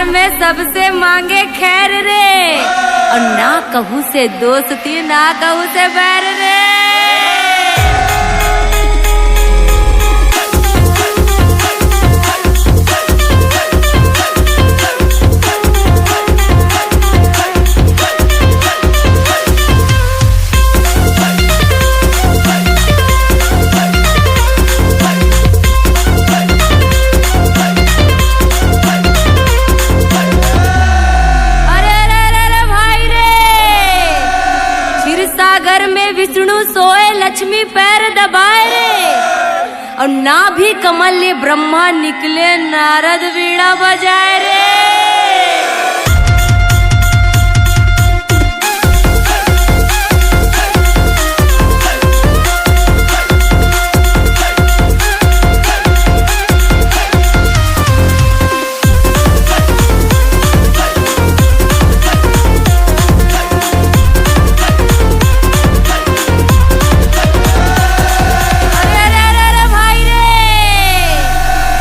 घर में सबसे मांगे खैर रे, और ना कहू से दोस्ती ना कहू से बैर रे। सागर में विष्णु सोए लक्ष्मी पैर दबाए रे, और ना भी कमल ले ब्रह्मा निकले नारद वीणा बजाए रे।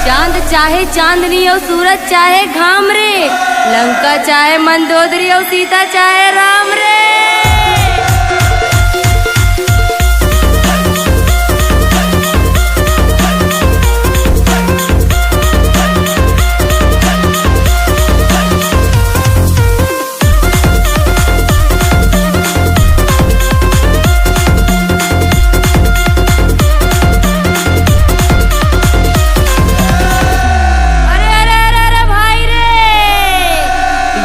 चांद चाहे चांदनी और सूरज चाहे घाम रे, लंका चाहे मंदोदरी और सीता चाहे राम रे।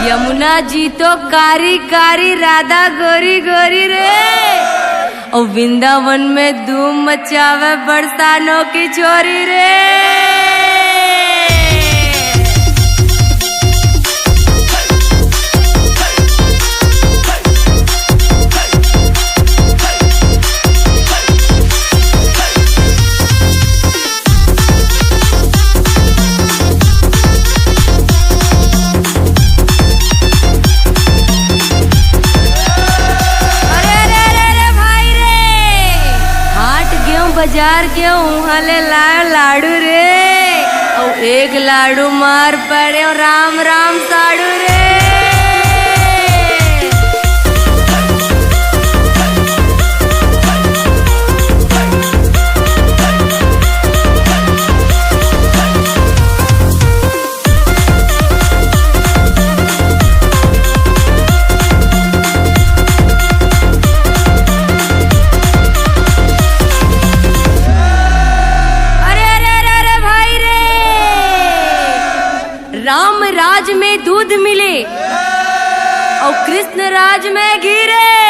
यमुना जी तो कारी कारी, राधा गोरी गोरी रे, और वृंदावन में धूम मचावे बरसानों की छोरी रे। बाजार के उहले लाडू रे, और एक लाडू मार पड़े और राम राम साडू रे। राम राज में दूध मिले और कृष्ण राज में घी रे।